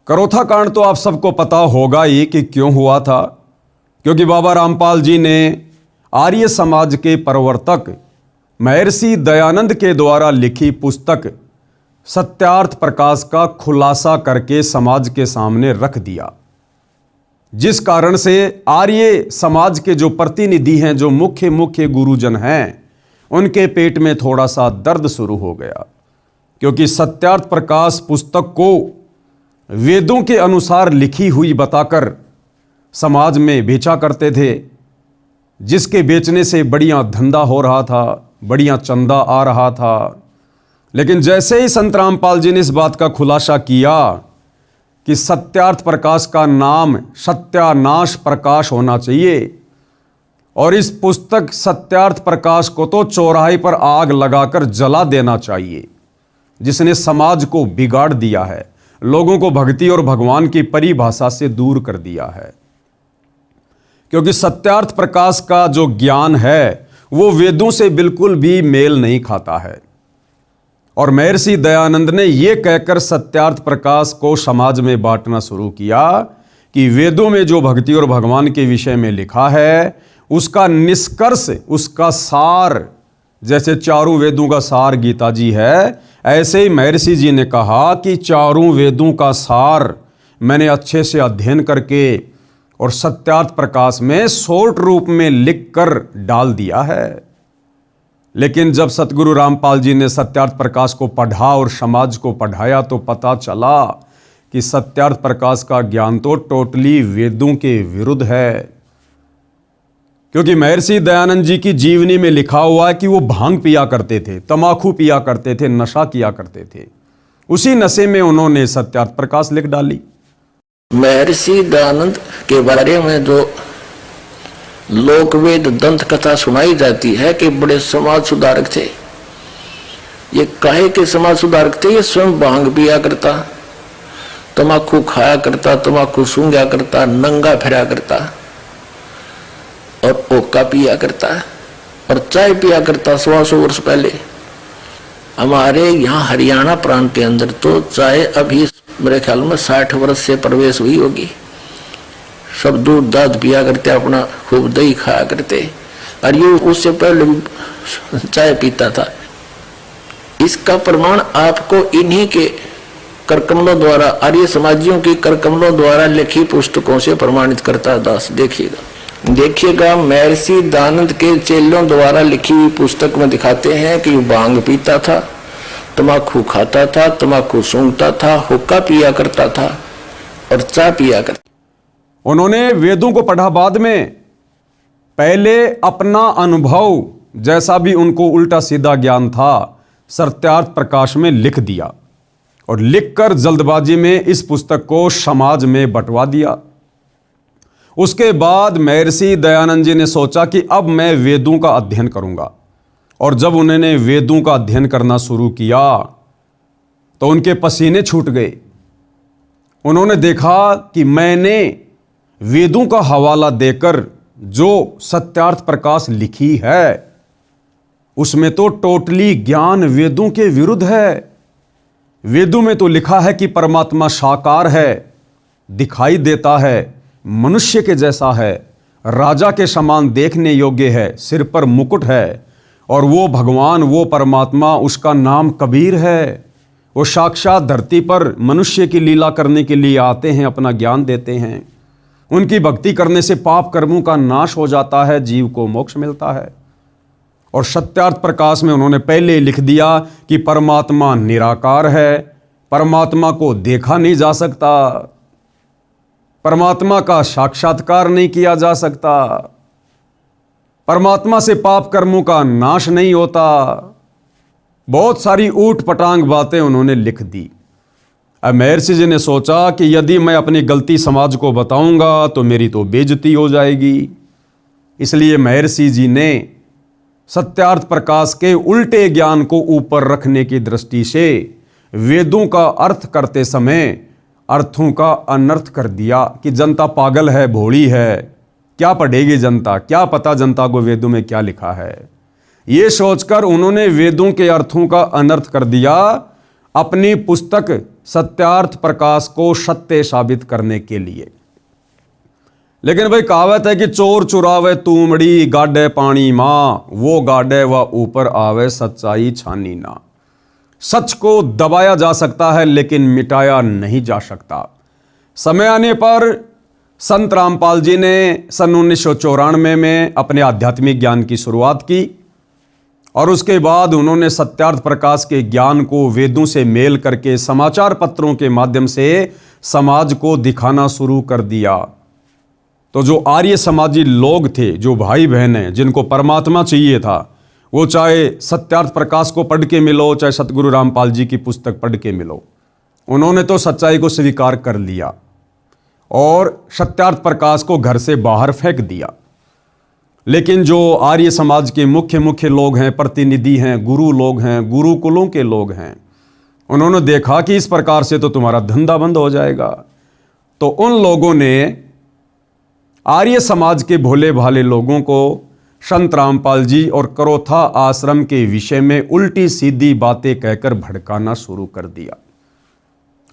करोथा कांड तो आप सबको पता होगा ही कि क्यों हुआ था। क्योंकि बाबा रामपाल जी ने आर्य समाज के प्रवर्तक महर्षि दयानंद के द्वारा लिखी पुस्तक सत्यार्थ प्रकाश का खुलासा करके समाज के सामने रख दिया, जिस कारण से आर्य समाज के जो प्रतिनिधि हैं, जो मुख्य गुरुजन हैं, उनके पेट में थोड़ा सा दर्द शुरू हो गया। क्योंकि सत्यार्थ प्रकाश पुस्तक को वेदों के अनुसार लिखी हुई बताकर समाज में बेचा करते थे, जिसके बेचने से बढ़िया धंधा हो रहा था, बढ़िया चंदा आ रहा था। लेकिन जैसे ही संत रामपाल जी ने इस बात का खुलासा किया कि सत्यार्थ प्रकाश का नाम सत्यानाश प्रकाश होना चाहिए और इस पुस्तक सत्यार्थ प्रकाश को तो चौराहे पर आग लगाकर जला देना चाहिए, जिसने समाज को बिगाड़ दिया है, लोगों को भक्ति और भगवान की परिभाषा से दूर कर दिया है। क्योंकि सत्यार्थ प्रकाश का जो ज्ञान है वो वेदों से बिल्कुल भी मेल नहीं खाता है। और महर्षि दयानंद ने यह कहकर सत्यार्थ प्रकाश को समाज में बांटना शुरू किया कि वेदों में जो भक्ति और भगवान के विषय में लिखा है उसका निष्कर्ष, उसका सार, जैसे चारों वेदों का सार गीता जी है, ऐसे ही महर्षि जी ने कहा कि चारों वेदों का सार मैंने अच्छे से अध्ययन करके और सत्यार्थ प्रकाश में शॉर्ट रूप में लिखकर डाल दिया है। लेकिन जब सतगुरु रामपाल जी ने सत्यार्थ प्रकाश को पढ़ा और समाज को पढ़ाया तो पता चला कि सत्यार्थ प्रकाश का ज्ञान तो टोटली वेदों के विरुद्ध है। क्योंकि महर्षि दयानंद जी की जीवनी में लिखा हुआ है कि वो भांग पिया करते थे, तमाकू पिया करते थे, नशा किया करते थे। उसी नशे में उन्होंने सत्यार्थ प्रकाश लिख डाली। महर्षि दयानंद के बारे में जो लोकवेद दंत कथा सुनाई जाती है कि बड़े समाज सुधारक थे। ये काहे के समाज सुधारक थे? ये स्वयं भांग पिया करता, तमाकू खाया करता, तमाकू सूंघा करता, नंगा फिरा करता और ओका पिया करता और चाय पिया करता। 100 वर्ष पहले हमारे यहाँ हरियाणा प्रांत के अंदर तो चाय अभी मेरे ख्याल में 60 वर्ष से प्रवेश हुई होगी। सब दूध दाद पिया करते, अपना खूब दही खाया करते, और ये उससे पहले चाय पीता था। इसका प्रमाण आपको इन्हीं के करकमलों द्वारा, आर्य समाजियों की करकमलों द्वारा लिखी पुस्तकों से प्रमाणित करता है। दास देखिएगा महर्षि दयानंद के चेलों द्वारा लिखी हुई पुस्तक में दिखाते हैं कि भांग पीता था, तमाकू खाता था, तमाकू सूंघता था, हुक्का पिया करता था और चाय पिया करता। उन्होंने वेदों को पढ़ा बाद में, पहले अपना अनुभव जैसा भी उनको उल्टा सीधा ज्ञान था सत्यार्थ प्रकाश में लिख दिया और लिखकर जल्दबाजी में इस पुस्तक को समाज में बंटवा दिया। उसके बाद महर्षि दयानंद जी ने सोचा कि अब मैं वेदों का अध्ययन करूंगा। और जब उन्होंने वेदों का अध्ययन करना शुरू किया तो उनके पसीने छूट गए। उन्होंने देखा कि मैंने वेदों का हवाला देकर जो सत्यार्थ प्रकाश लिखी है उसमें तो टोटली ज्ञान वेदों के विरुद्ध है। वेदों में तो लिखा है कि परमात्मा साकार है, दिखाई देता है, मनुष्य के जैसा है, राजा के समान देखने योग्य है, सिर पर मुकुट है, और वो भगवान, वो परमात्मा, उसका नाम कबीर है। वो साक्षात धरती पर मनुष्य की लीला करने के लिए आते हैं, अपना ज्ञान देते हैं। उनकी भक्ति करने से पाप कर्मों का नाश हो जाता है, जीव को मोक्ष मिलता है। और सत्यार्थ प्रकाश में उन्होंने पहले ही लिख दिया कि परमात्मा निराकार है, परमात्मा को देखा नहीं जा सकता, परमात्मा का साक्षात्कार नहीं किया जा सकता, परमात्मा से पाप कर्मों का नाश नहीं होता। बहुत सारी ऊट पटांग बातें उन्होंने लिख दी। अब महर्षि जी ने सोचा कि यदि मैं अपनी गलती समाज को बताऊंगा तो मेरी तो बेइज्जती हो जाएगी। इसलिए महर्षि जी ने सत्यार्थ प्रकाश के उल्टे ज्ञान को ऊपर रखने की दृष्टि से वेदों का अर्थ करते समय अर्थों का अनर्थ कर दिया कि जनता पागल है, भोली है, क्या पढ़ेगी जनता, क्या पता जनता को वेदों में क्या लिखा है। ये सोचकर उन्होंने वेदों के अर्थों का अनर्थ कर दिया। अपनी पुस्तक सत्यार्थ प्रकाश को सत्य साबित करने के लिए। लेकिन भाई कहावत है कि चोर चुरावे तूमड़ी गाडे पानी माँ, वो गाडे व ऊपर आवे सच्चाई छानी ना। सच को दबाया जा सकता है लेकिन मिटाया नहीं जा सकता। समय आने पर संत रामपाल जी ने सन 1994 में अपने आध्यात्मिक ज्ञान की शुरुआत की और उसके बाद उन्होंने सत्यार्थ प्रकाश के ज्ञान को वेदों से मेल करके समाचार पत्रों के माध्यम से समाज को दिखाना शुरू कर दिया। तो जो आर्य समाजी लोग थे, जो भाई बहन हैं, जिनको परमात्मा चाहिए था, वो चाहे सत्यार्थ प्रकाश को पढ़ के मिलो, चाहे सतगुरु रामपाल जी की पुस्तक पढ़ के मिलो, उन्होंने तो सच्चाई को स्वीकार कर लिया और सत्यार्थ प्रकाश को घर से बाहर फेंक दिया। लेकिन जो आर्य समाज के मुख्य लोग हैं, प्रतिनिधि हैं, गुरु लोग हैं, गुरुकुलों के लोग हैं, उन्होंने देखा कि इस प्रकार से तो तुम्हारा धंधा बंद हो जाएगा। तो उन लोगों ने आर्य समाज के भोले भाले लोगों को संत रामपाल जी और करोथा आश्रम के विषय में उल्टी सीधी बातें कहकर भड़काना शुरू कर दिया।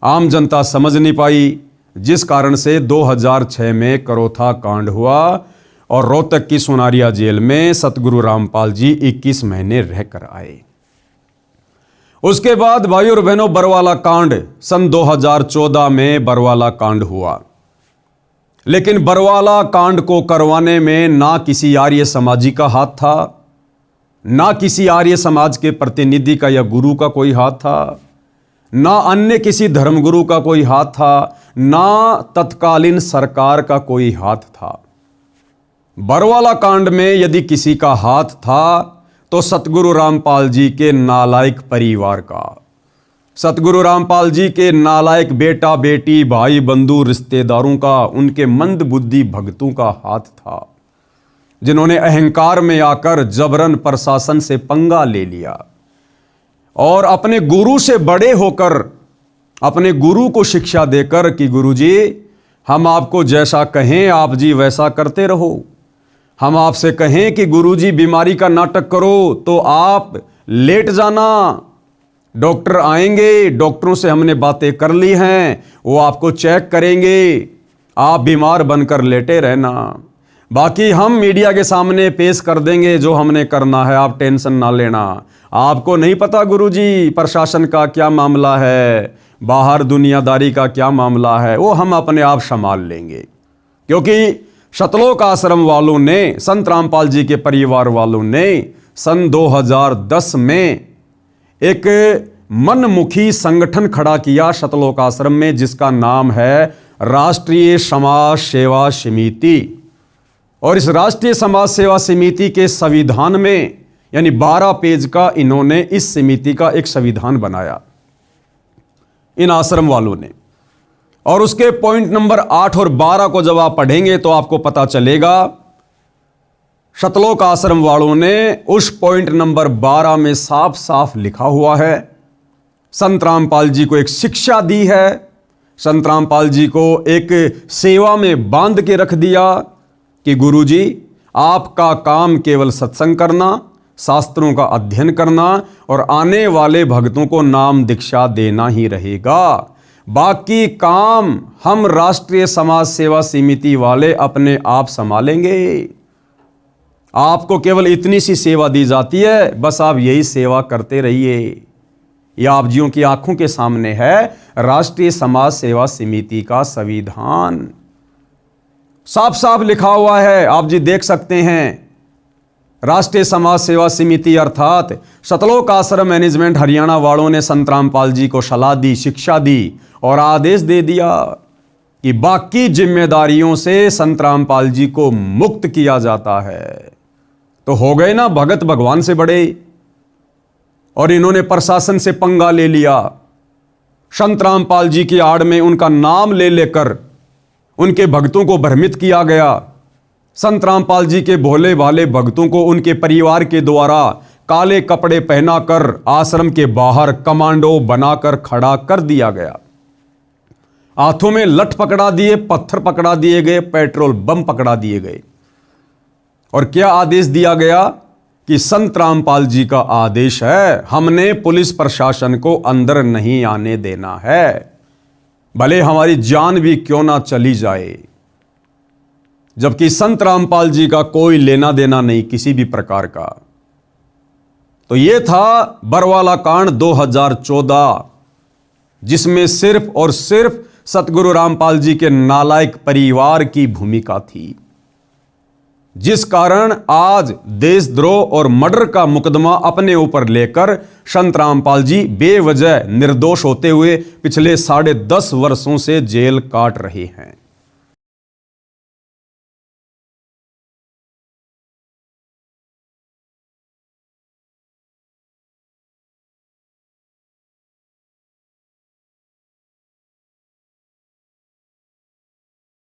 आम जनता समझ नहीं पाई, जिस कारण से 2006 में करोथा कांड हुआ और रोहतक की सोनारिया जेल में सतगुरु रामपाल जी 21 महीने रहकर आए। उसके बाद भाई और बहनों, बरवाला कांड सन 2014 में बरवाला कांड हुआ। लेकिन बरवाला कांड को करवाने में ना किसी आर्य समाजी का हाथ था, ना किसी आर्य समाज के प्रतिनिधि का या गुरु का कोई हाथ था, ना अन्य किसी धर्मगुरु का कोई हाथ था, ना तत्कालीन सरकार का कोई हाथ था। बरवाला कांड में यदि किसी का हाथ था तो सतगुरु रामपाल जी के नालायक परिवार का, सतगुरु रामपाल जी के नालायक बेटा बेटी भाई बंधु रिश्तेदारों का, उनके मंद बुद्धि भक्तों का हाथ था, जिन्होंने अहंकार में आकर जबरन प्रशासन से पंगा ले लिया और अपने गुरु से बड़े होकर अपने गुरु को शिक्षा देकर कि गुरुजी हम आपको जैसा कहें आप जी वैसा करते रहो, हम आपसे कहें कि गुरुजी बीमारी का नाटक करो तो आप लेट जाना, डॉक्टर आएंगे, डॉक्टरों से हमने बातें कर ली हैं, वो आपको चेक करेंगे, आप बीमार बनकर लेटे रहना, बाकी हम मीडिया के सामने पेश कर देंगे जो हमने करना है, आप टेंशन ना लेना। आपको नहीं पता गुरुजी प्रशासन का क्या मामला है, बाहर दुनियादारी का क्या मामला है, वो हम अपने आप संभाल लेंगे। क्योंकि शतलोक आश्रम वालों ने, संत रामपाल जी के परिवार वालों ने सन 2010 में एक मनमुखी संगठन खड़ा किया शतलोक आश्रम में, जिसका नाम है राष्ट्रीय समाज सेवा समिति। और इस राष्ट्रीय समाज सेवा समिति के संविधान में यानी 12 पेज का इन्होंने इस समिति का एक संविधान बनाया इन आश्रम वालों ने। और उसके पॉइंट नंबर 8 और 12 को जब आप पढ़ेंगे तो आपको पता चलेगा शतलोक आश्रम वालों ने उस पॉइंट नंबर 12 में साफ साफ लिखा हुआ है, संत रामपाल जी को एक शिक्षा दी है, संत रामपाल जी को एक सेवा में बांध के रख दिया कि गुरुजी आपका काम केवल सत्संग करना, शास्त्रों का अध्ययन करना और आने वाले भक्तों को नाम दीक्षा देना ही रहेगा, बाकी काम हम राष्ट्रीय समाज सेवा समिति वाले अपने आप संभालेंगे। आपको केवल इतनी सी सेवा दी जाती है, बस आप यही सेवा करते रहिए। यह आप जियों की आंखों के सामने है राष्ट्रीय समाज सेवा समिति का संविधान, साफ साफ लिखा हुआ है, आप जी देख सकते हैं। राष्ट्रीय समाज सेवा समिति अर्थात शतलोक आश्रम मैनेजमेंट हरियाणा वालों ने संत रामपाल जी को सलाह दी, शिक्षा दी और आदेश दे दिया कि बाकी जिम्मेदारियों से संत रामपाल जी को मुक्त किया जाता है। तो हो गए ना भगत भगवान से बड़े, और इन्होंने प्रशासन से पंगा ले लिया। संत रामपाल जी की आड़ में उनका नाम ले लेकर उनके भक्तों को भ्रमित किया गया। संत रामपाल जी के भोले भाले भक्तों को उनके परिवार के द्वारा काले कपड़े पहनाकर आश्रम के बाहर कमांडो बनाकर खड़ा कर दिया गया। हाथों में लठ पकड़ा दिए, पत्थर पकड़ा दिए गए, पेट्रोल बम पकड़ा दिए गए। और क्या आदेश दिया गया कि संत रामपाल जी का आदेश है, हमने पुलिस प्रशासन को अंदर नहीं आने देना है। भले हमारी जान भी क्यों ना चली जाए। जबकि संत रामपाल जी का कोई लेना देना नहीं किसी भी प्रकार का। तो यह था बरवाला कांड 2014, जिसमें सिर्फ और सिर्फ सतगुरु रामपाल जी के नालायक परिवार की भूमिका थी, जिस कारण आज देशद्रोह और मर्डर का मुकदमा अपने ऊपर लेकर संत रामपाल जी बेवजह निर्दोष होते हुए पिछले 10.5 वर्षों से जेल काट रहे हैं।